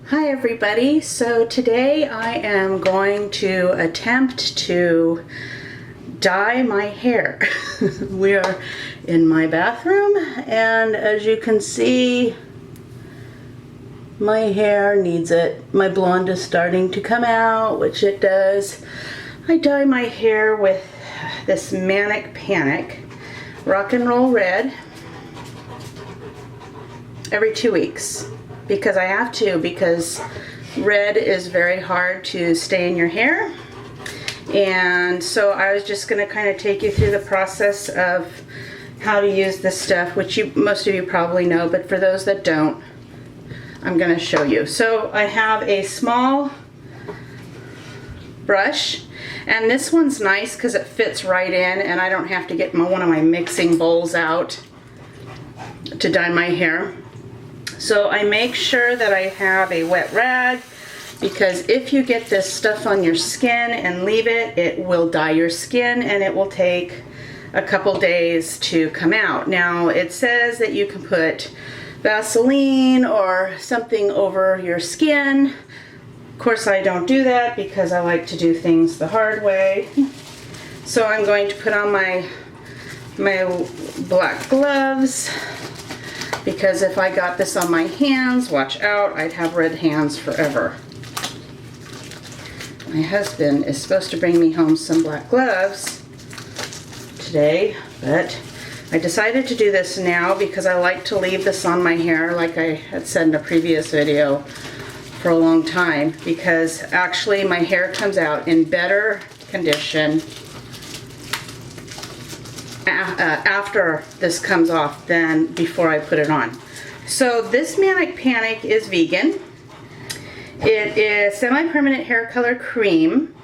Hi everybody, so today I am going to attempt to dye my hair. We are in my bathroom and as you can see my hair needs it. My blonde is starting to come out, which it does. I dye my hair with this Manic Panic Rock and Roll Red every 2 weeks. Because I have to, because red is very hard to stay in your hair. And so I was just going to kind of take you through the process of how to use this stuff, which most of you probably know, but for those that don't, I'm going to show you. So I have a small brush, and this one's nice because it fits right in and I don't have to get one of my mixing bowls out to dye my hair. So I make sure that I have a wet rag, because if you get this stuff on your skin and leave it, it will dye your skin and it will take a couple days to come out. Now it says that you can put Vaseline or something over your skin. Of course I don't do that because I like to do things the hard way. So I'm going to put on my black gloves, because if I got this on my hands, watch out, I'd have red hands forever. My husband is supposed to bring me home some black gloves today, but I decided to do this now because I like to leave this on my hair, like I had said in a previous video, for a long time, because actually my hair comes out in better condition after this comes off than before I put it on. So this Manic Panic is vegan. It is semi-permanent hair color cream.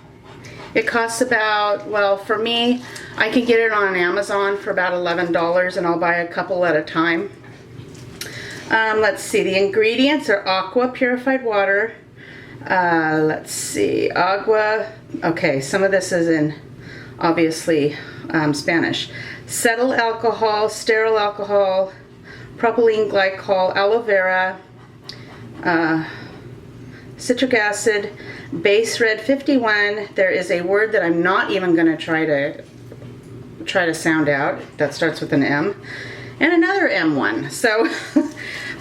It costs about, well, for me, I can get it on Amazon for about $11 and I'll buy a couple at a time. Let's see, the ingredients are aqua, purified water. Let's see, agua. Okay, some of this is in, obviously, Spanish. Cetyl alcohol, sterile alcohol, propylene glycol, aloe vera, citric acid, base red 51. There is a word that I'm not even going to try to sound out that starts with an M, and another M one. So,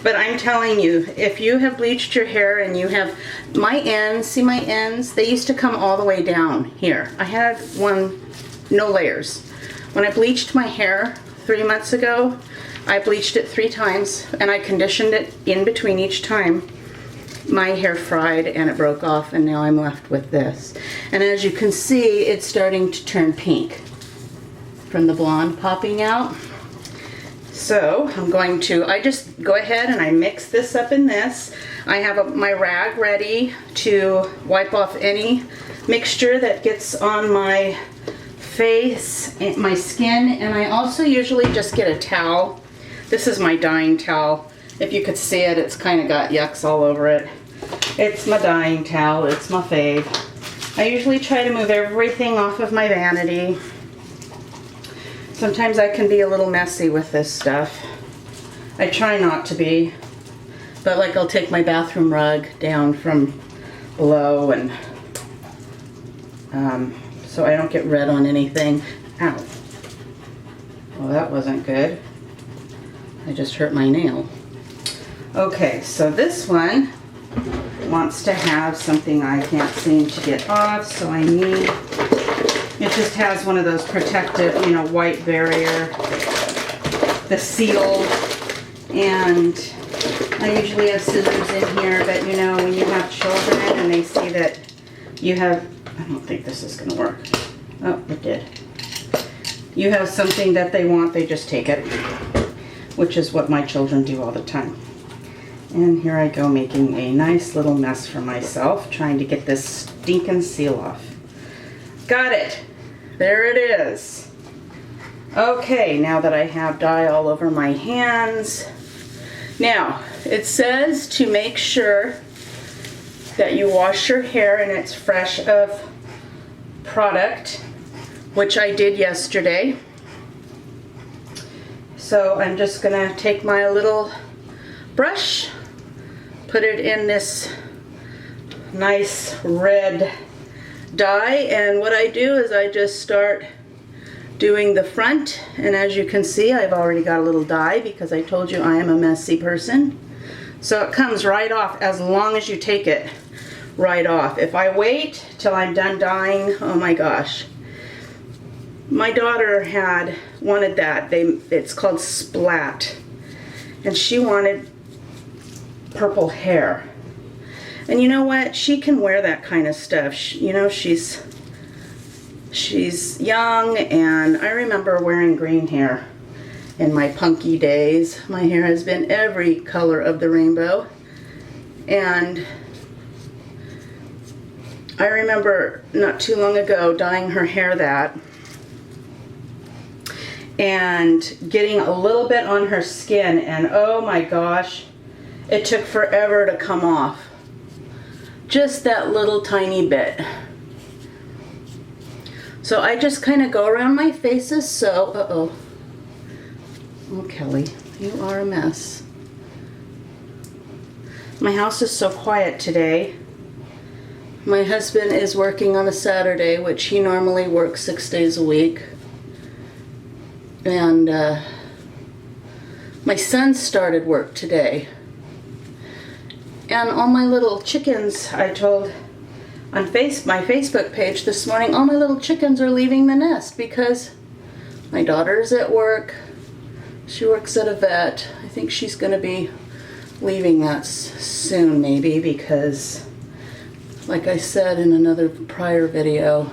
but I'm telling you, if you have bleached your hair and you have my ends, see my ends? They used to come all the way down here. I had one, no layers. When I bleached my hair 3 months ago, I bleached it 3 times and I conditioned it in between each time. My hair fried and it broke off, and now I'm left with this. And as you can see, it's starting to turn pink from the blonde popping out. So I'm going to, I just go ahead and I mix this up in this. I have my rag ready to wipe off any mixture that gets on my face and my skin, and I also usually just get a towel. This is my dyeing towel. If you could see it, it's kind of got yucks all over it. It's my dyeing towel. It's my fave. I usually try to move everything off of my vanity. Sometimes I can be a little messy with this stuff. I try not to be, but like I'll take my bathroom rug down from below and so I don't get red on anything. Ow. Well, that wasn't good. I just hurt my nail. Okay, so this one wants to have something I can't seem to get off, so I need, it just has one of those protective, you know, white barrier, the seal, and I usually have scissors in here, but you know, when you have children and they see that you have, I don't think this is going to work. Oh, it did. You have something that they want, they just take it, which is what my children do all the time. And here I go making a nice little mess for myself, trying to get this stinking seal off. Got it. There it is. Okay, now that I have dye all over my hands. Now, it says to make sure that you wash your hair and it's fresh of product, which I did yesterday. So I'm just gonna take my little brush, put it in this nice red dye, and what I do is I just start doing the front, and as you can see, I've already got a little dye because I told you I am a messy person. So it comes right off as long as you take it right off. If I wait till I'm done dyeing, oh my gosh. My daughter wanted that. It's called splat, and she wanted purple hair. And you know what? She can wear that kind of stuff. You know, she's young, and I remember wearing green hair in my punky days. My hair has been every color of the rainbow, and I remember not too long ago dyeing her hair that and getting a little bit on her skin, and oh my gosh, it took forever to come off. Just that little tiny bit. So I just kind of go around my faces. So, oh Kelly, you are a mess. My house is so quiet today. My husband is working on a Saturday, which he normally works 6 days a week. And my son started work today. And all my little chickens, I told on my Facebook page this morning, all my little chickens are leaving the nest because my daughter's at work. She works at a vet. I think she's going to be leaving that soon maybe because, like I said in another prior video,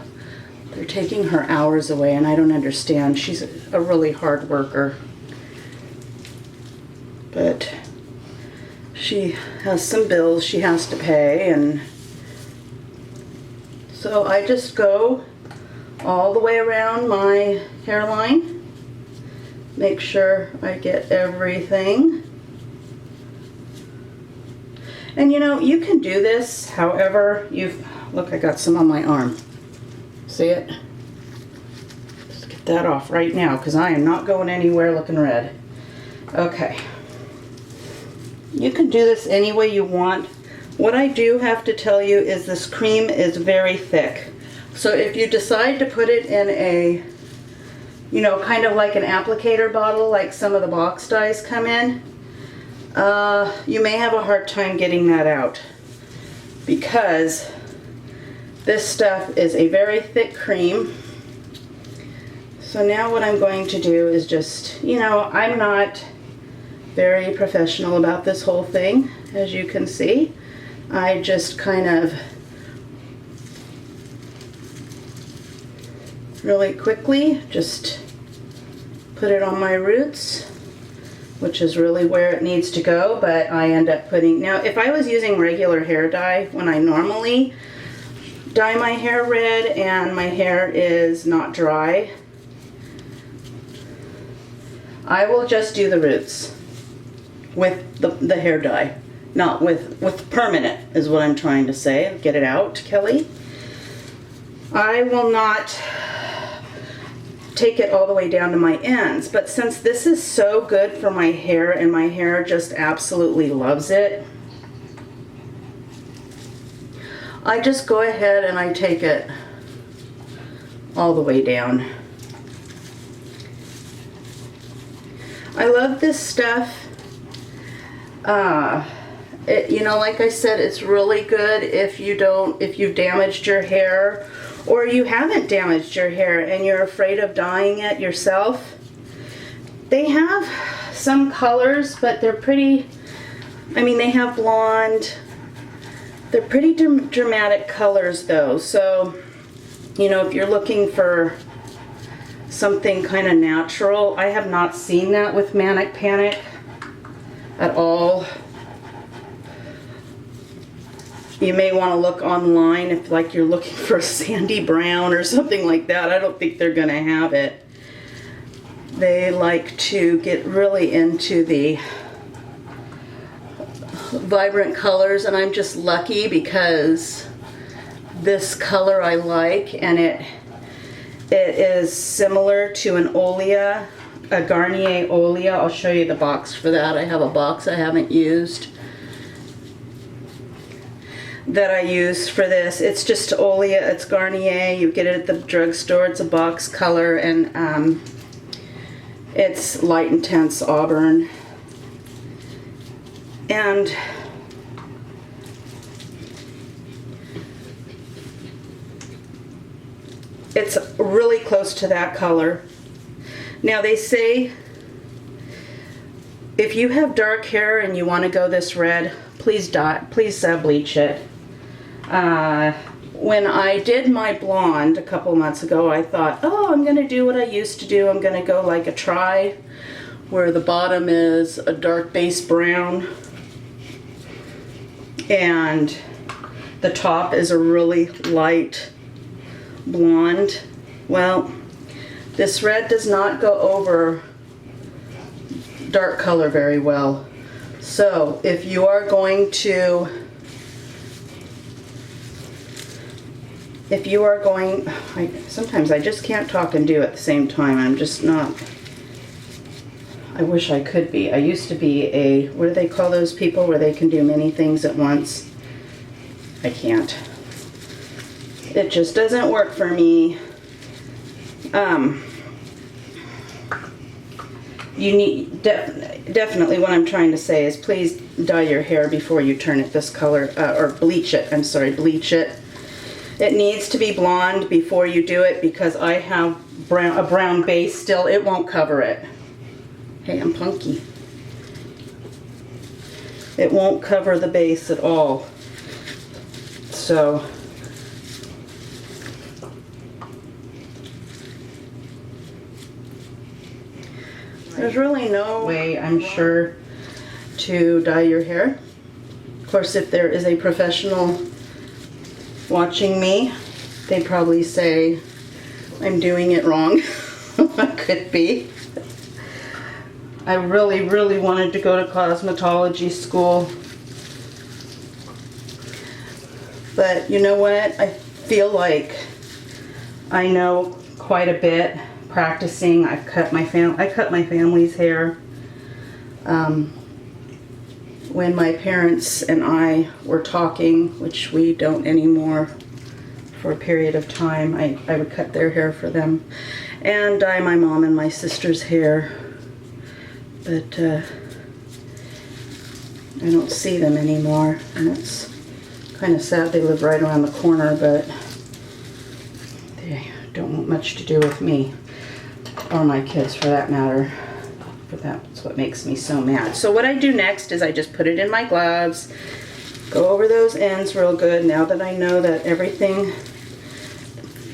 they're taking her hours away, and I don't understand. She's a really hard worker. But she has some bills she has to pay, and so I just go all the way around my hairline, make sure I get everything. And you know, you can do this however look, I got some on my arm. See it? Just get that off right now because I am not going anywhere looking red. Okay. You can do this any way you want. What I do have to tell you is this cream is very thick. So if you decide to put it in a, you know, kind of like an applicator bottle, like some of the box dyes come in, you may have a hard time getting that out because this stuff is a very thick cream. So now what I'm going to do is just, you know, I'm not very professional about this whole thing, as you can see. I just kind of really quickly just put it on my roots, which is really where it needs to go, but I end up putting, now if I was using regular hair dye, when I normally dye my hair red and my hair is not dry, I will just do the roots with the hair dye, not with permanent is what I'm trying to say. Get it out, Kelly. I will not take it all the way down to my ends, but since this is so good for my hair and my hair just absolutely loves it, I just go ahead and I take it all the way down. I love this stuff. You know, like I said, it's really good if you've damaged your hair or you haven't damaged your hair and you're afraid of dyeing it yourself. They have some colors, but they're pretty, I mean, they have blonde. They're pretty dramatic colors though. So, you know, if you're looking for something kind of natural, I have not seen that with Manic Panic at all. You may want to look online if like you're looking for a sandy brown or something like that. I don't think they're going to have it. They like to get really into the vibrant colors, and I'm just lucky because this color I like, and it is similar to an Olia, a Garnier Olia. I'll show you the box for that. I have a box I haven't used. that I use for this. It's just Olea, it's Garnier. You get it at the drugstore. It's a box color, and it's Light Intense Auburn. And it's really close to that color. Now they say if you have dark hair and you want to go this red, please bleach it. When I did my blonde a couple months ago, I thought, oh, I'm going to do what I used to do. I'm going to go like a tri, where the bottom is a dark base brown and the top is a really light blonde. Well, this red does not go over dark color very well. So if you are going to, sometimes I just can't talk and do at the same time. I'm just not, I wish I could be. I used to be a, what do they call those people where they can do many things at once? I can't. It just doesn't work for me. You need, definitely what I'm trying to say is please dye your hair before you turn it this color, or bleach it, I'm sorry, bleach it. It needs to be blonde before you do it because I have a brown base still. It won't cover it. Hey, I'm punky. It won't cover the base at all. So there's really no way, I'm sure, to dye your hair. Of course, if there is a professional watching me, they probably say I'm doing it wrong. I could be. I really, really wanted to go to cosmetology school. But you know what? I feel like I know quite a bit. Practicing, I cut my family's hair. When my parents and I were talking, which we don't anymore for a period of time, I would cut their hair for them and dye my mom and my sister's hair. But I don't see them anymore, and it's kind of sad. They live right around the corner, but they don't want much to do with me. Or my kids, for that matter. But that's what makes me so mad. So what I do next is I just put it in my gloves, go over those ends real good. Now that I know that everything,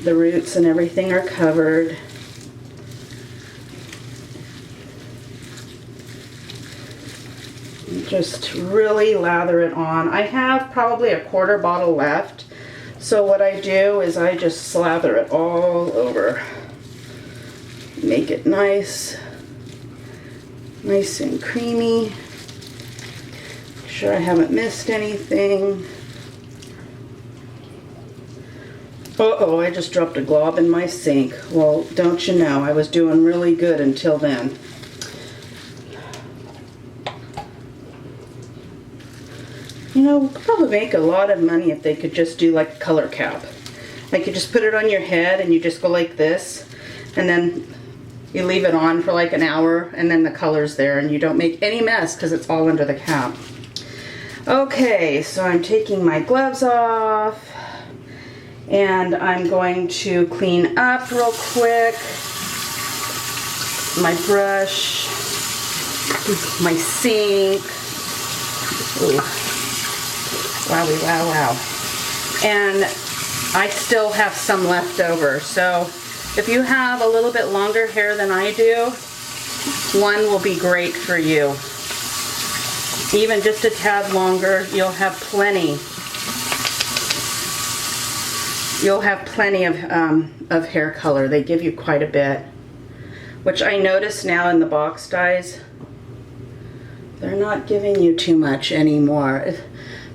the roots and everything are covered. Just really lather it on. I have probably a quarter bottle left. So what I do is I just slather it all over. Make it nice and creamy. Make sure I haven't missed anything. Uh-oh, I just dropped a glob in my sink. Well, don't you know, I was doing really good until then. You know, we could probably make a lot of money if they could just do like a color cap. Like you just put it on your head and you just go like this, and then you leave it on for like an hour, and then the color's there, and you don't make any mess because it's all under the cap. Okay, so I'm taking my gloves off, and I'm going to clean up real quick. My brush, my sink. Ooh. Wowie, wow, wow. And I still have some left over, so if you have a little bit longer hair than I do, one will be great for you. Even just a tad longer, you'll have plenty. You'll have plenty of hair color. They give you quite a bit, which I notice now in the box dyes. They're not giving you too much anymore.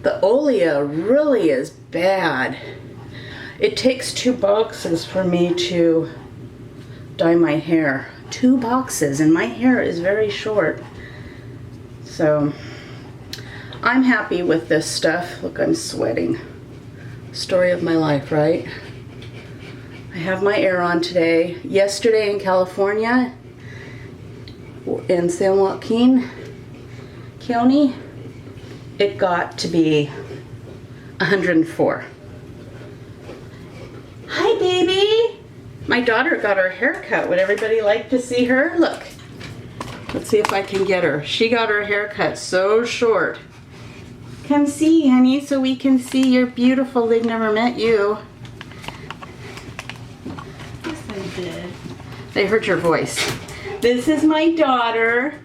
The Olea really is bad. It takes 2 boxes for me to dye my hair. 2 boxes, and my hair is very short. So I'm happy with this stuff. Look, I'm sweating. Story of my life, right? I have my air on today. Yesterday in California, in San Joaquin County, it got to be 104. Hi, baby. My daughter got her hair cut. Would everybody like to see her? Look. Let's see if I can get her. She got her hair cut so short. Come see, honey, so we can see you're beautiful. They've never met you. Yes, I did. They heard your voice. This is my daughter.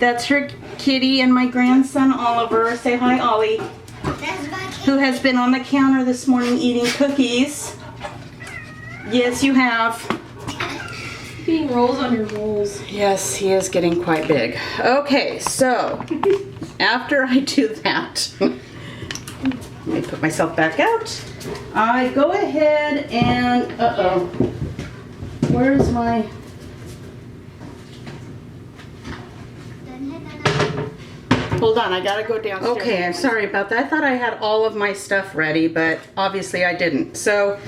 That's her kitty, and my grandson Oliver. Say hi, Ollie. Who has been on the counter this morning eating cookies. Yes, you have. Eating rolls on your rolls. Yes, he is getting quite big. Okay, so after I do that, let me put myself back out. I go ahead and, where's my... Hold on, I gotta go downstairs. Okay, I'm sorry about that. I thought I had all of my stuff ready, but obviously I didn't. So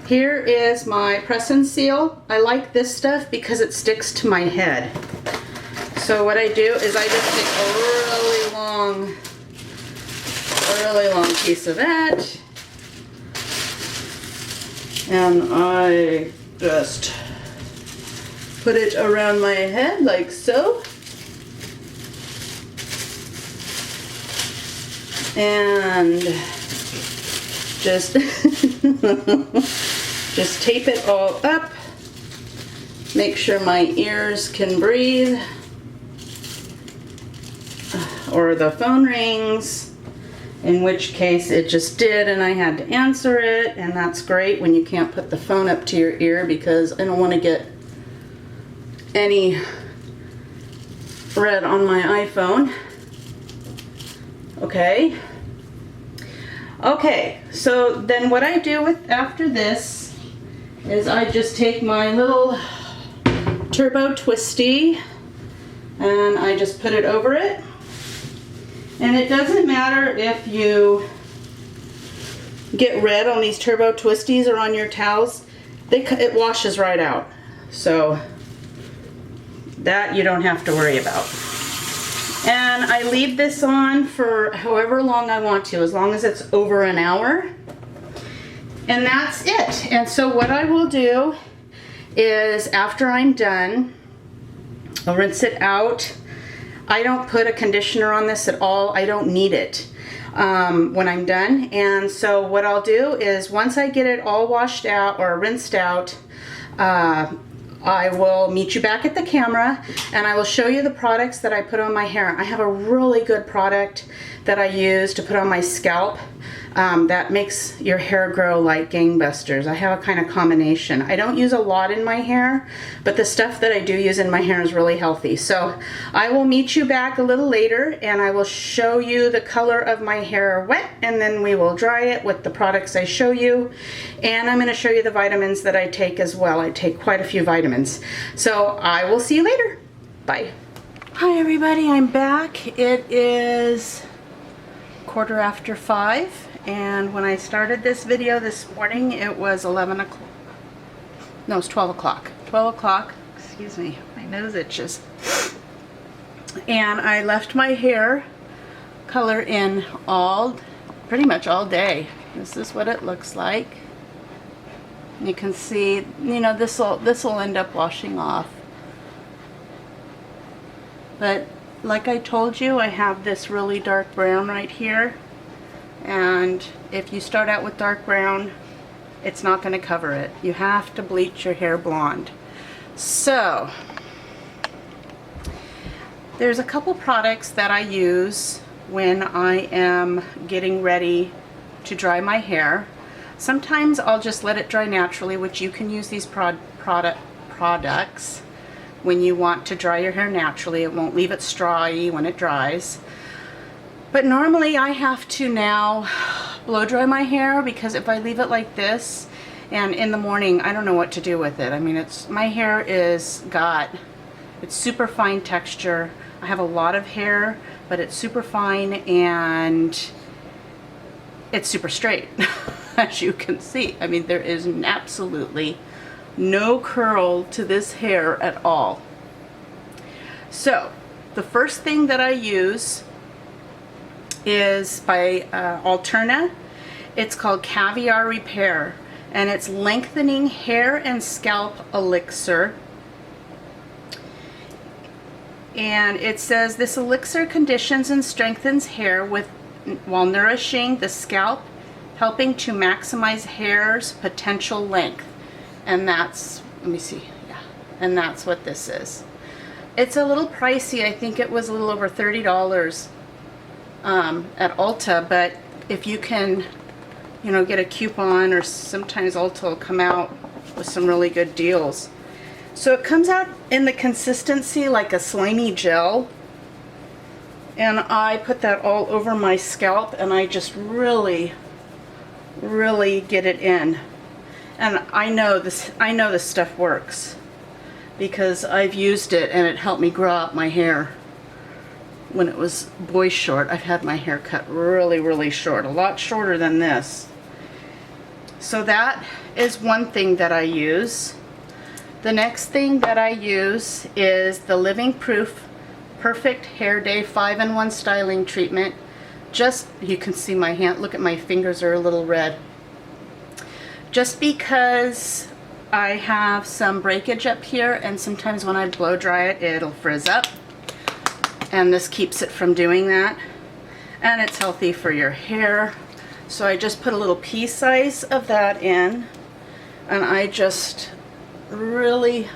here is my press and seal. I like this stuff because it sticks to my head. So what I do is I just take a really long piece of that, and I just put it around my head like so. And just just tape it all up. Make sure my ears can breathe, or the phone rings, in which case it just did and I had to answer it, and that's great when you can't put the phone up to your ear, because I don't want to get any red on my iPhone. Okay, so then what I do with after this is I just take my little turbo twisty and I just put it over it. And it doesn't matter if you get red on these turbo twisties or on your towels, it washes right out. So that you don't have to worry about. And I leave this on for however long I want to, as long as it's over an hour. And that's it. And so what I will do is, after I'm done, I'll rinse it out. I don't put a conditioner on this at all. I don't need it when I'm done. And so what I'll do is, once I get it all washed out or rinsed out, I will meet you back at the camera and I will show you the products that I put on my hair. I have a really good product that I use to put on my scalp that makes your hair grow like gangbusters. I have a kind of combination. I don't use a lot in my hair, but the stuff that I do use in my hair is really healthy. So I will meet you back a little later and I will show you the color of my hair wet, and then we will dry it with the products I show you. And I'm going to show you the vitamins that I take as well. I take quite a few vitamins. So I will see you later. Bye. Hi everybody, I'm back. It is 5:15, and when I started this video this morning it was 11 o'clock. No, it's 12 o'clock. 12 o'clock, excuse me, my nose itches. And I left my hair color in pretty much all day. This is what it looks like. You can see, you know, this will end up washing off. But like I told you, I have this really dark brown right here, and if you start out with dark brown, it's not going to cover it. You have to bleach your hair blonde. So there's a couple products that I use when I am getting ready to dry my hair. Sometimes I'll just let it dry naturally, which you can use these products when you want to dry your hair naturally. It won't leave it strawy when it dries. But normally I have to now blow dry my hair, because if I leave it like this and in the morning, I don't know what to do with it. I mean, my hair it's super fine texture. I have a lot of hair, but it's super fine and it's super straight, as you can see. I mean, there is absolutely no curl to this hair at all. So the first thing that I use is by Alterna. It's called Caviar Repair, and it's lengthening hair and scalp elixir. And it says this elixir conditions and strengthens hair while nourishing the scalp, helping to maximize hair's potential length. And that's, let me see, yeah, and that's what this is. It's a little pricey. I think it was a little over $30 at Ulta, but if you can, you know, get a coupon, or sometimes Ulta will come out with some really good deals. So it comes out in the consistency like a slimy gel, and I put that all over my scalp, and I just really get it in. And I know this stuff works because I've used it and it helped me grow out my hair when it was boy short. I've had my hair cut really short, a lot shorter than this. So that is one thing that I use. The next thing that I use is the Living Proof Perfect Hair Day 5-in-1 Styling Treatment. Just, you can see my hand, look at my fingers are a little red. Just because I have some breakage up here, and sometimes when I blow dry it, it'll frizz up. And this keeps it from doing that. And it's healthy for your hair. So I just put a little pea size of that in, and I just really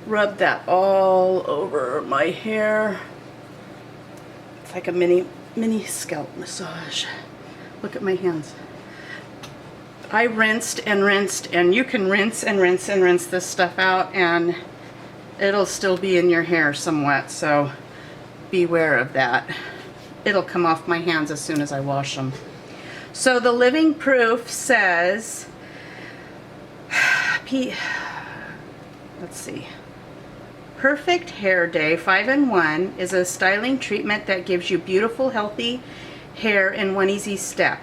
rub that all over my hair. It's like a mini scalp massage. Look at my hands. I rinsed, and you can rinse this stuff out, and it'll still be in your hair somewhat, so beware of that. It'll come off my hands as soon as I wash them. So the Living Proof says, let's see, Perfect Hair Day 5-in-1 is a styling treatment that gives you beautiful, healthy hair in one easy step.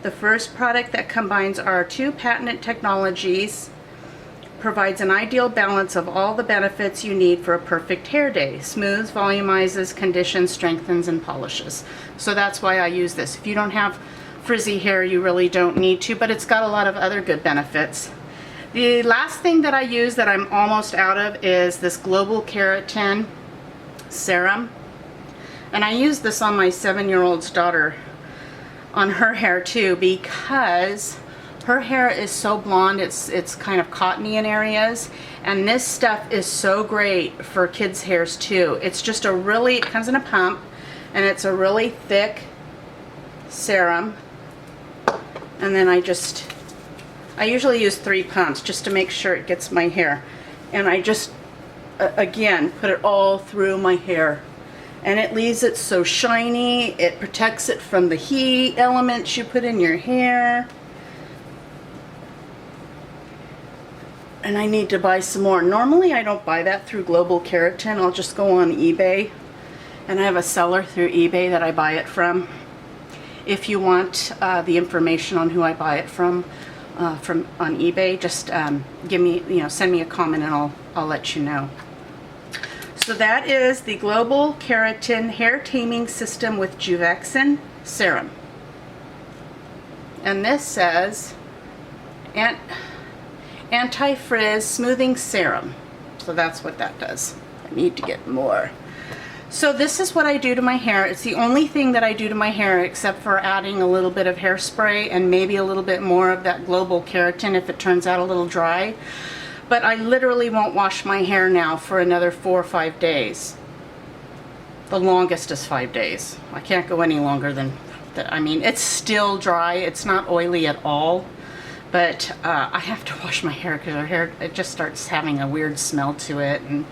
The first product that combines our 2 patented technologies provides an ideal balance of all the benefits you need for a perfect hair day. Smooths, volumizes, conditions, strengthens, and polishes. So that's why I use this. If you don't have frizzy hair, you really don't need to, but it's got a lot of other good benefits. The last thing that I use that I'm almost out of is this Global Keratin Serum. And I use this on my 7-year-old's daughter, on her hair too, because her hair is so blonde, it's kind of cottony in areas, and this stuff is so great for kids' hairs too. It's just it comes in a pump, and it's a really thick serum, and then I usually use 3 pumps just to make sure it gets my hair, and I just again put it all through my hair, and it leaves it so shiny. It protects it from the heat elements you put in your hair. And I need to buy some more. Normally I don't buy that through Global Keratin. I'll just go on eBay, and I have a seller through eBay that I buy it from. If you want the information on who I buy it from on eBay, just send me a comment, and I'll let you know. So that is the Global Keratin Hair Taming System with Juvexin Serum. And this says Anti-Frizz Smoothing Serum. So that's what that does. I need to get more. So this is what I do to my hair. It's the only thing that I do to my hair, except for adding a little bit of hairspray and maybe a little bit more of that Global Keratin if it turns out a little dry. But I literally won't wash my hair now for another 4 or 5 days. The longest is 5 days. I can't go any longer than that. I mean, it's still dry. It's not oily at all. But I have to wash my hair because it just starts having a weird smell to it, and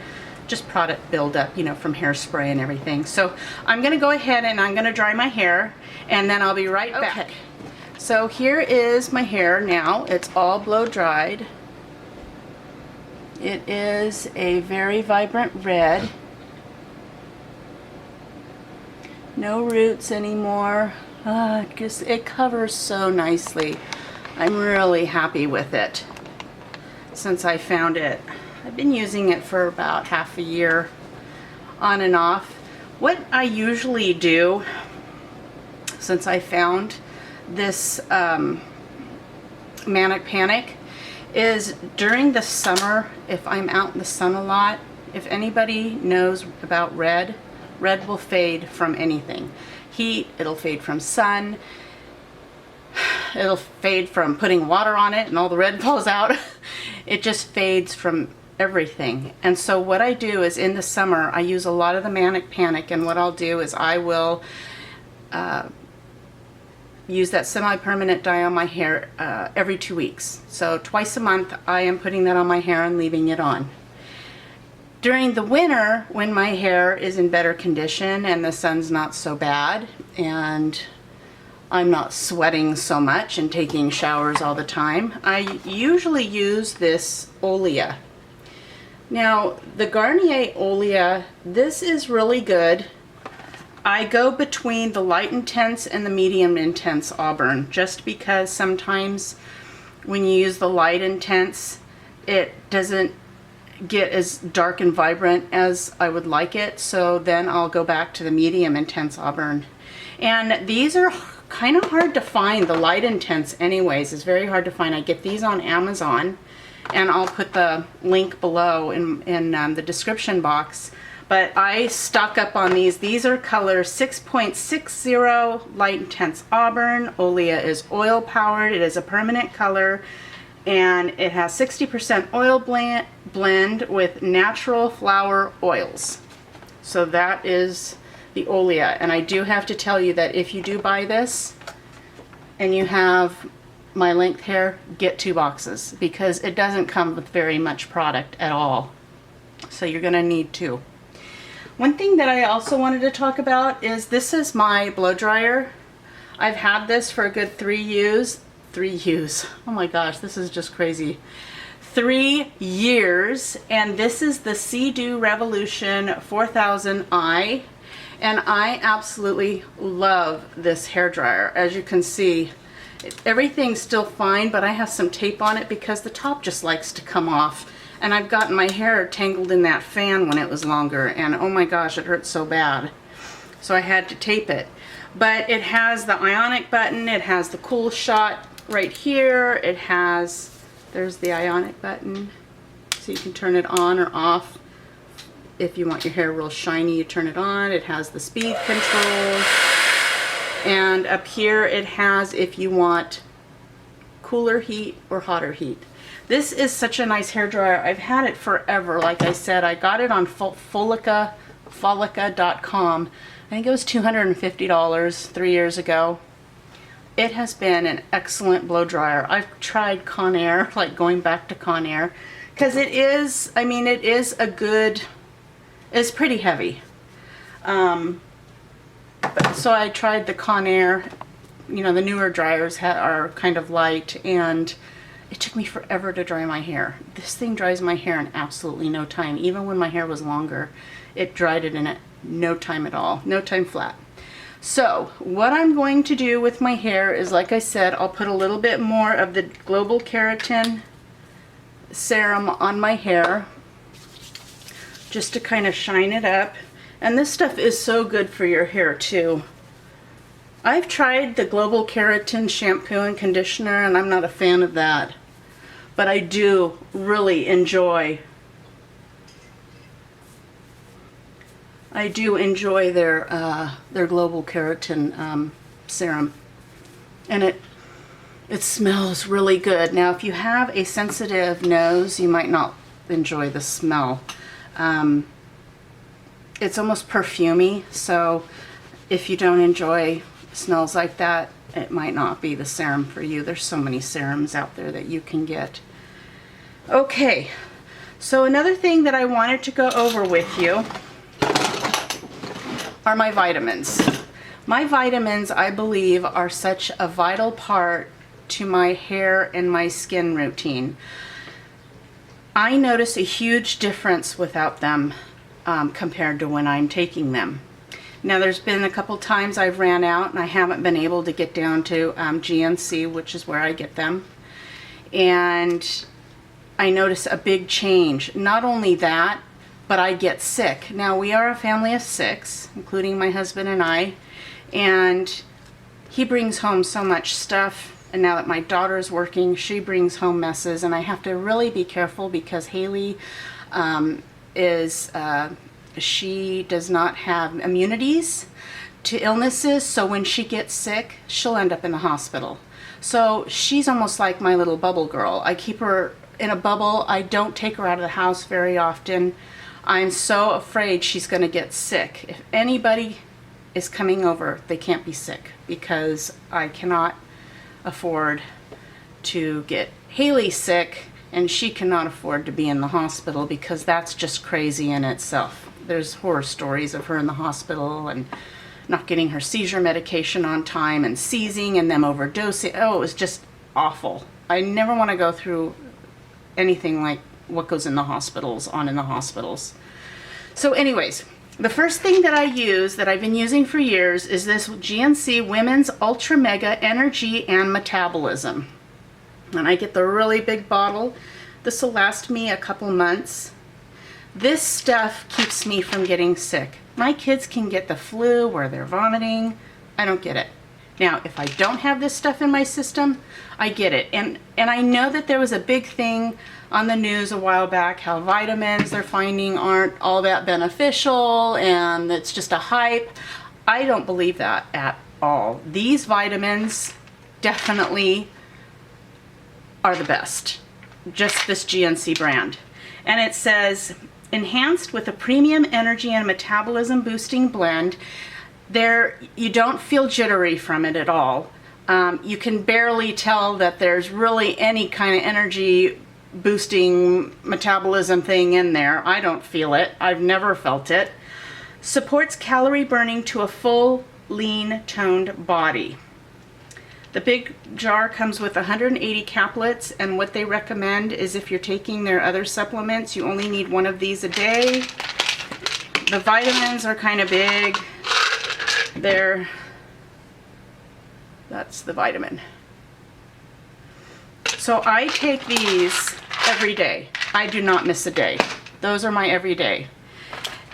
just product buildup, from hairspray and everything. So I'm going to go ahead and I'm going to dry my hair, and then I'll be right back. So here is my hair now. It's all blow dried. It is a very vibrant red. No roots anymore. It covers so nicely. I'm really happy with it since I found it. I've been using it for about half a year on and off. What I usually do, since I found this Manic Panic, is during the summer, if I'm out in the sun a lot, if anybody knows about red will fade from anything. Heat, it'll fade from sun, it'll fade from putting water on it and all the red falls out. It just fades from everything. And so what I do is in the summer, I use a lot of the Manic Panic, and what I'll do is I will use that semi-permanent dye on my hair every 2 weeks. So twice a month I am putting that on my hair and leaving it on. During the winter, when my hair is in better condition and the sun's not so bad and I'm not sweating so much and taking showers all the time, I usually use this Olea. Now, the Garnier Olea, this is really good. I go between the light intense and the medium intense auburn, just because sometimes when you use the light intense, it doesn't get as dark and vibrant as I would like it, so then I'll go back to the medium intense auburn. And these are kind of hard to find. The light intense anyways is very hard to find. I get these on Amazon, and I'll put the link below in the description box. But I stock up on these. These are color 6.60 light intense auburn. Olea is oil powered. It is a permanent color, and it has 60% oil blend with natural flower oils. So that is the Olea. And I do have to tell you that if you do buy this and you have my length hair, get 2 boxes, because it doesn't come with very much product at all. So you're gonna need 2. One thing that I also wanted to talk about is this is my blow dryer. I've had this for a good 3 years. Oh my gosh, this is just crazy. 3 years, and this is the Sedu Revolution 4000i, and I absolutely love this hair dryer. As you can see, everything's still fine, but I have some tape on it because the top just likes to come off, and I've gotten my hair tangled in that fan when it was longer, and oh my gosh, it hurts so bad. So I had to tape it. But it has the ionic button, it has the cool shot right here, it has, there's the ionic button, so you can turn it on or off. If you want your hair real shiny, you turn it on. It has the speed control, and up here it has if you want cooler heat or hotter heat. This is such a nice hair dryer. I've had it forever. Like I said, I got it on Folica.com. I think it was $250 3 years ago. It has been an excellent blow dryer. I've tried Conair, like going back to Conair, because it is, I mean, it is a good, it's pretty heavy. So I tried the Conair, you know, the newer dryers are kind of light, and it took me forever to dry my hair. This thing dries my hair in absolutely no time. Even when my hair was longer, it dried it in no time at all, no time flat. So what I'm going to do with my hair is, like I said, I'll put a little bit more of the Global Keratin serum on my hair just to kind of shine it up. And this stuff is so good for your hair too. I've tried the Global Keratin shampoo and conditioner, and I'm not a fan of that, but I do really enjoy their Global Keratin serum, and it smells really good. Now, if you have a sensitive nose, you might not enjoy the smell. It's almost perfumey, so if you don't enjoy smells like that, it might not be the serum for you. There's so many serums out there that you can get. Okay, so another thing that I wanted to go over with you are my vitamins. My vitamins, I believe, are such a vital part to my hair and my skin routine. I notice a huge difference without them compared to when I'm taking them. Now there's been a couple times I've ran out and I haven't been able to get down to GNC, which is where I get them. And I notice a big change. Not only that, but I get sick. Now we are a family of 6, including my husband and I, and he brings home so much stuff. And now that my daughter's working, she brings home messes, and I have to really be careful because Haley she does not have immunities to illnesses, so when she gets sick, she'll end up in the hospital. So she's almost like my little bubble girl. I keep her in a bubble. I don't take her out of the house very often. I'm so afraid she's going to get sick. If anybody is coming over, they can't be sick because I cannot afford to get Haley sick, and she cannot afford to be in the hospital because that's just crazy in itself. There's horror stories of her in the hospital and not getting her seizure medication on time and seizing and them overdosing. Oh, it was just awful. I never want to go through anything like what goes in the hospitals in the hospitals. So anyways, the first thing that I use that I've been using for years is this GNC Women's Ultra Mega Energy and Metabolism. And I get the really big bottle. This will last me a couple months. This stuff keeps me from getting sick. My kids can get the flu where they're vomiting. I don't get it. Now, if I don't have this stuff in my system, I get it. And I know that there was a big thing on the news a while back how vitamins they're finding aren't all that beneficial and it's just a hype. I don't believe that at all. These vitamins definitely are the best. Just this GNC brand. And it says, enhanced with a premium energy and metabolism boosting blend. You don't feel jittery from it at all. You can barely tell that there's really any kind of energy boosting metabolism thing in there. I don't feel it. I've never felt it. Supports calorie burning to a full, lean, toned body. The big jar comes with 180 caplets, and what they recommend is if you're taking their other supplements, you only need 1 of these a day. The vitamins are kind of big. That's the vitamin. So I take these every day. I do not miss a day. Those are my everyday.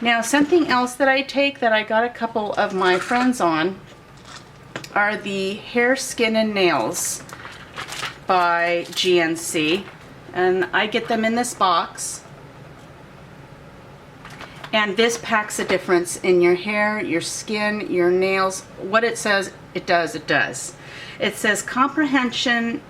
Now something else that I take that I got a couple of my friends on are the Hair, Skin, and Nails by GNC. And I get them in this box. And this packs a difference in your hair, your skin, your nails. What it says, it does, it does. It says comprehensive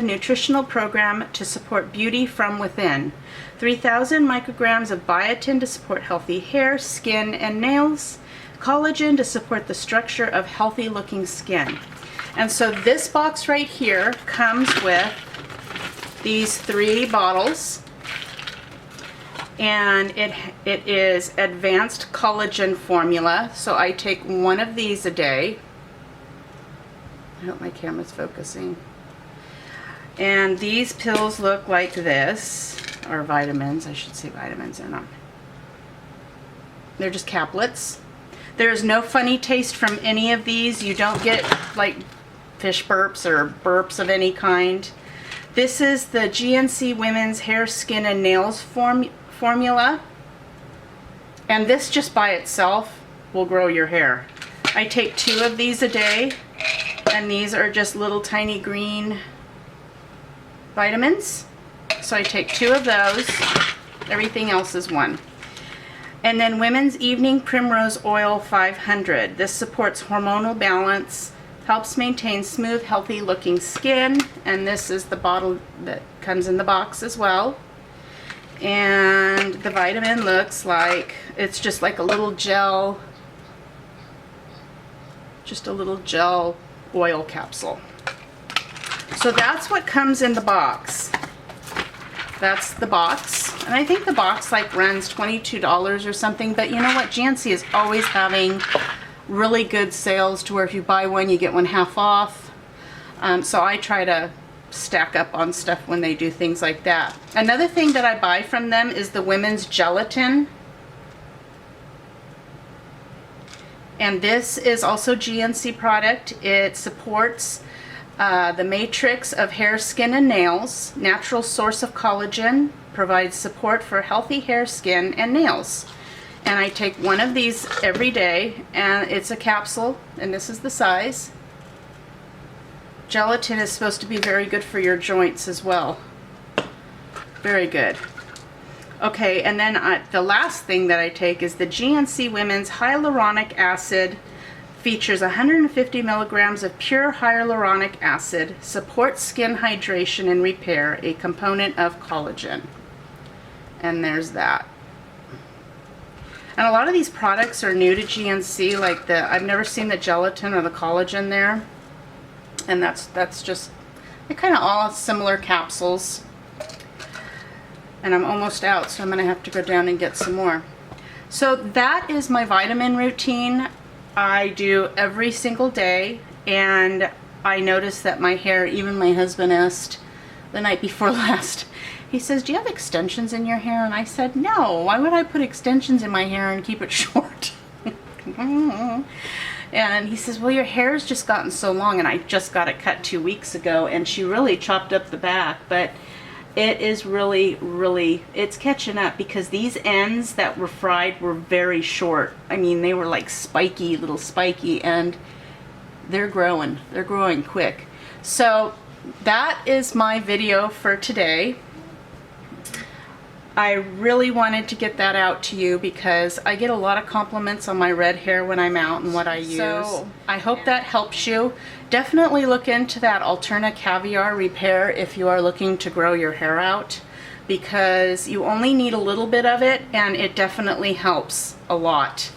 nutritional program to support beauty from within. 3,000 micrograms of biotin to support healthy hair, skin, and nails. Collagen to support the structure of healthy looking skin. And so this box right here comes with these 3 bottles, and it is advanced collagen formula. So I take 1 of these a day. I hope my camera's focusing. And these pills look like this, or vitamins. I should say vitamins. They're just caplets. There is no funny taste from any of these. You don't get like fish burps or burps of any kind. This is the GNC Women's Hair, Skin, and Nails formula. And this just by itself will grow your hair. I take 2 of these a day, and these are just little tiny green vitamins. So I take 2 of those. Everything else is 1. And then Women's Evening Primrose Oil 500. This supports hormonal balance, helps maintain smooth, healthy looking skin. And this is the bottle that comes in the box as well. And the vitamin looks like, it's just like a little gel, just a little gel oil capsule. So that's what comes in the box. That's the box. And I think the box like runs $22 or something, but you know what? GNC is always having really good sales to where if you buy 1, you get 1 half off. So I try to stack up on stuff when they do things like that. Another thing that I buy from them is the women's gelatin. And this is also GNC product. It supports the matrix of hair, skin, and nails. Natural source of collagen, provides support for healthy hair, skin, and nails. And I take one of these every day, and it's a capsule, and this is the size. Gelatin is supposed to be very good for your joints as well. Very good. Okay, and then the last thing that I take is the GNC Women's Hyaluronic Acid. Features 150 milligrams of pure hyaluronic acid, supports skin hydration and repair, a component of collagen. And there's that. And a lot of these products are new to GNC, like I've never seen the gelatin or the collagen there. And that's just, they're kind of all similar capsules. And I'm almost out, so I'm going to have to go down and get some more. So that is my vitamin routine. I do every single day, and I noticed that my hair, even my husband asked the night before last, he says, do you have extensions in your hair? And I said, no, why would I put extensions in my hair and keep it short? And he says, well, your hair's just gotten so long, and I just got it cut 2 weeks ago, and she really chopped up the back, but it is really, it's catching up, because these ends that were fried were very short. I mean, they were like spiky, little spiky, and they're growing quick. So that is my video for today. I really wanted to get that out to you because I get a lot of compliments on my red hair when I'm out and what I use. So I hope that helps you. Definitely look into that Alterna Caviar Repair if you are looking to grow your hair out, because you only need a little bit of it and it definitely helps a lot.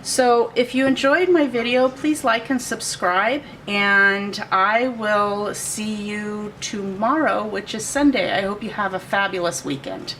So if you enjoyed my video, please like and subscribe, and I will see you tomorrow, which is Sunday. I hope you have a fabulous weekend.